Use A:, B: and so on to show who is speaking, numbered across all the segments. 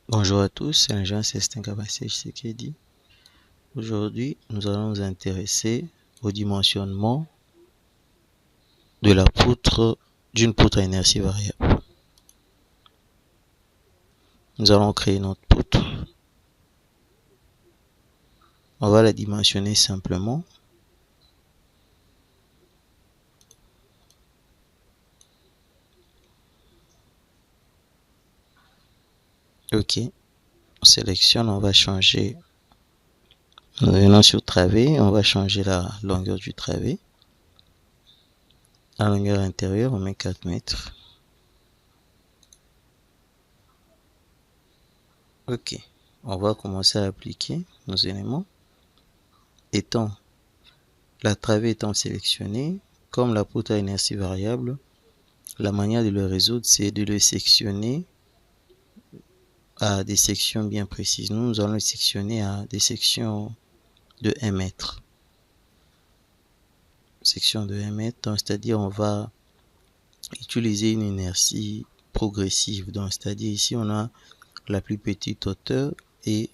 A: Bonjour à tous, c'est l'agent Célestin Kabassé Tshisekedi. Aujourd'hui, nous allons nous intéresser au dimensionnement de la poutre d'une poutre à inertie variable. Nous allons créer notre poutre. On va la dimensionner simplement. Ok, on sélectionne, on va changer. Nous venons sur travé, on va changer la longueur du travé. La longueur intérieure, on met 4 mètres. Ok, on va commencer à appliquer nos éléments. La travée étant sélectionnée, comme la poutre à inertie variable, la manière de le résoudre, c'est de le sectionner à des sections bien précises. Nous allons le sectionner à des sections de 1 mètre. Section de 1 mètre, c'est-à-dire on va utiliser une inertie progressive. Donc, c'est-à-dire ici, on a la plus petite hauteur et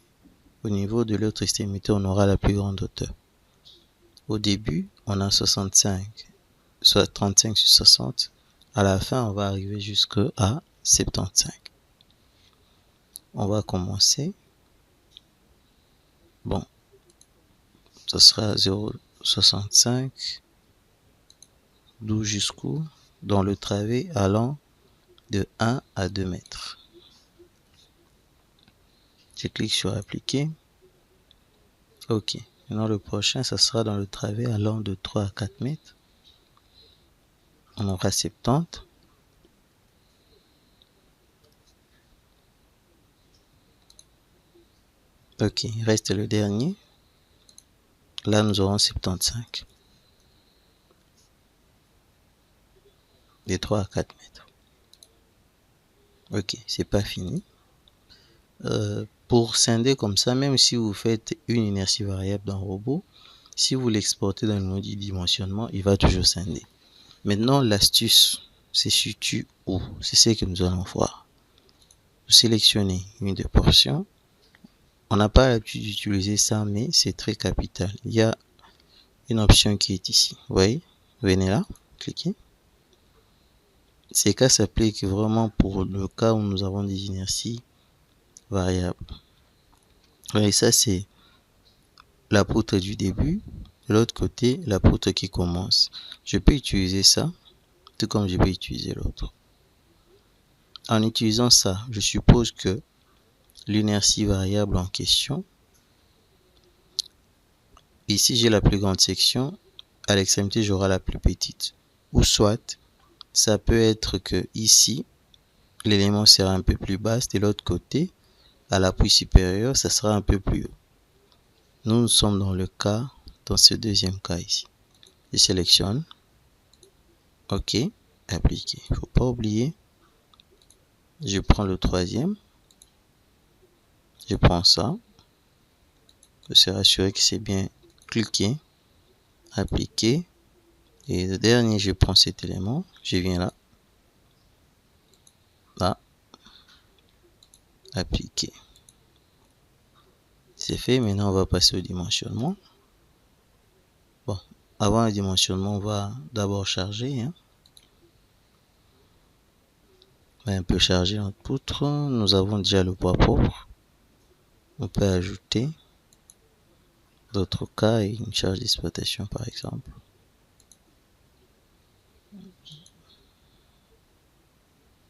A: au niveau de l'autre extrémité, on aura la plus grande hauteur. Au début, on a 65, soit 35 sur 60. À la fin, on va arriver jusqu'à 75. On va commencer. Bon, ce sera 0,65, d'où jusqu'où dans le travé allant de 1 à 2 mètres. Je clique sur appliquer. Ok. Maintenant, le prochain, ça sera dans le travé allant de 3 à 4 mètres. On aura 70. Ok. Il reste le dernier. Là, nous aurons 75. De 3 à 4 mètres. Ok. C'est pas fini. Pour scinder comme ça, même si vous faites une inertie variable dans le robot, si vous l'exportez dans le module dimensionnement, il va toujours scinder. Maintenant, l'astuce se situe où? C'est ce que nous allons voir. Vous sélectionnez une des portions. On n'a pas l'habitude d'utiliser ça, mais c'est très capital. Il y a une option qui est ici. Vous voyez? Venez là, cliquez. Ces cas s'appliquent vraiment pour le cas où nous avons des inerties variables. Et ça, c'est la poutre du début. De l'autre côté, la poutre qui commence. Je peux utiliser ça, tout comme je peux utiliser l'autre. En utilisant ça, je suppose que l'inertie variable en question, ici j'ai la plus grande section, à l'extrémité j'aurai la plus petite. Ou soit, ça peut être que ici, l'élément sera un peu plus bas, de l'autre côté, à l'appui supérieur, ça sera un peu plus haut. Nous sommes dans ce deuxième cas ici. Je sélectionne. OK. Appliquer. Il ne faut pas oublier. Je prends le troisième. Je prends ça. Je suis rassuré que c'est bien cliqué. Appliquer. Et le dernier, je prends cet élément. Je viens là. Là. Appliquer. C'est fait. Maintenant, on va passer au dimensionnement. Bon. Avant le dimensionnement, on va d'abord charger. On va un peu charger notre poutre. Nous avons déjà le poids propre. On peut ajouter d'autres cas et une charge d'exploitation par exemple.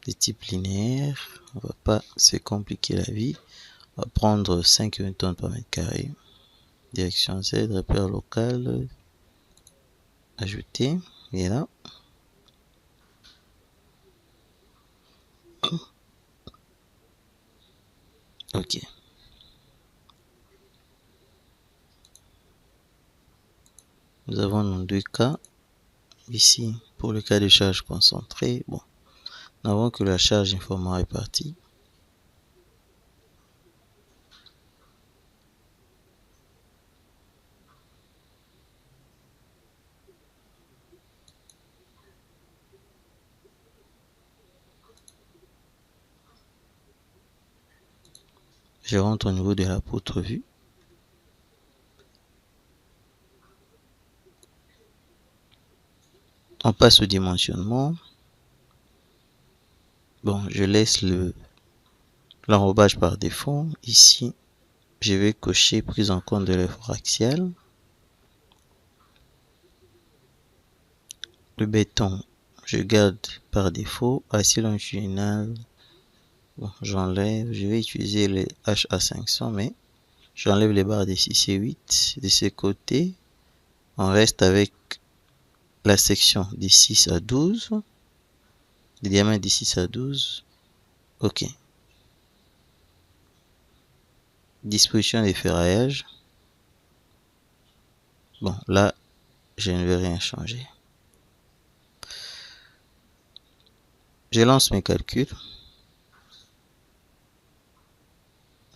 A: Des types linéaires. On va pas se compliquer la vie. On va prendre 5 newtons par mètre carré. Direction Z, repère local. Ajouter. Et là. Ok. Nous avons nos deux cas. Ici, pour le cas de charge concentrée, bon, nous avons que la charge uniformément répartie. Je rentre au niveau de la poutre vue. On passe au dimensionnement. Bon, je laisse l'enrobage par défaut. Ici, je vais cocher prise en compte de l'effort axial. Le béton, je garde par défaut. Acier longitudinal, bon, j'enlève. Je vais utiliser les HA500, mais j'enlève les barres des 6 et 8 de ces côtés. On reste avec la section des 6 à 12. Les diamètres des 6 à 12. Ok. Disposition des ferraillages. Bon, là, je ne vais rien changer. Je lance mes calculs.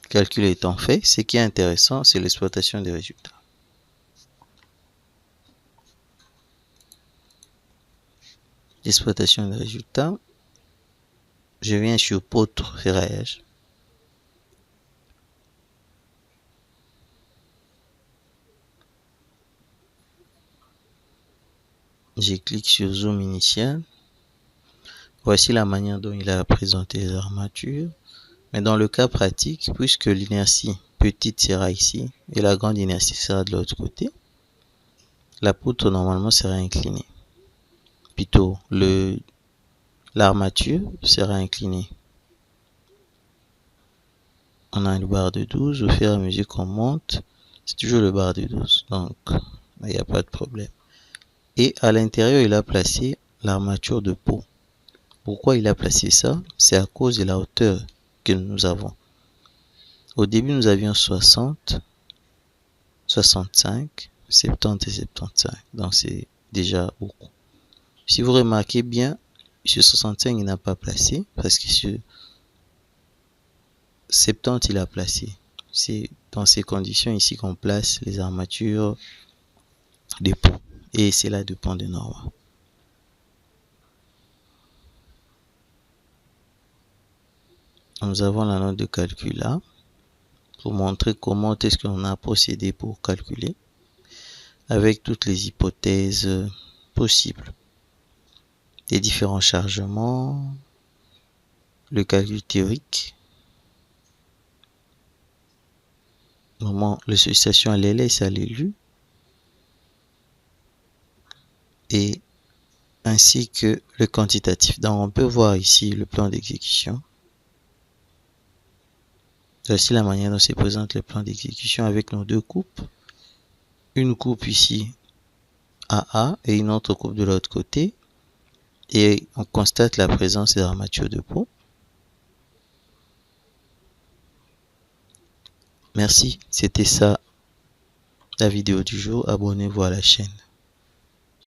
A: Calcul étant fait, ce qui est intéressant, c'est l'exploitation des résultats. L'exploitation des résultats. Je viens sur poutre ferraillage. Je clique sur zoom initial. Voici la manière dont il a présenté les armatures. Mais dans le cas pratique, puisque l'inertie petite sera ici et la grande inertie sera de l'autre côté, la poutre normalement sera inclinée. Plutôt, l'armature sera inclinée. On a une barre de 12. Au fur et à mesure qu'on monte, c'est toujours le barre de 12. Donc, il n'y a pas de problème. Et à l'intérieur, il a placé l'armature de peau. Pourquoi il a placé ça? C'est à cause de la hauteur que nous avons. Au début, nous avions 60, 65, 70 et 75. Donc, c'est déjà beaucoup. Si vous remarquez bien, sur 65, il n'a pas placé parce que sur 70, il a placé. C'est dans ces conditions ici qu'on place les armatures de peau. Et cela dépend des normes. Nous avons la note de calcul là pour montrer comment est-ce qu'on a procédé pour calculer avec toutes les hypothèses possibles. Les différents chargements, le calcul théorique, moment les sollicitations à l'LS à l'élu et ainsi que le quantitatif. Donc on peut voir ici le plan d'exécution. Voici la manière dont se présente le plan d'exécution avec nos deux coupes. Une coupe ici AA et une autre coupe de l'autre côté. Et on constate la présence des armatures de peau. Merci, c'était ça la vidéo du jour. Abonnez-vous à la chaîne.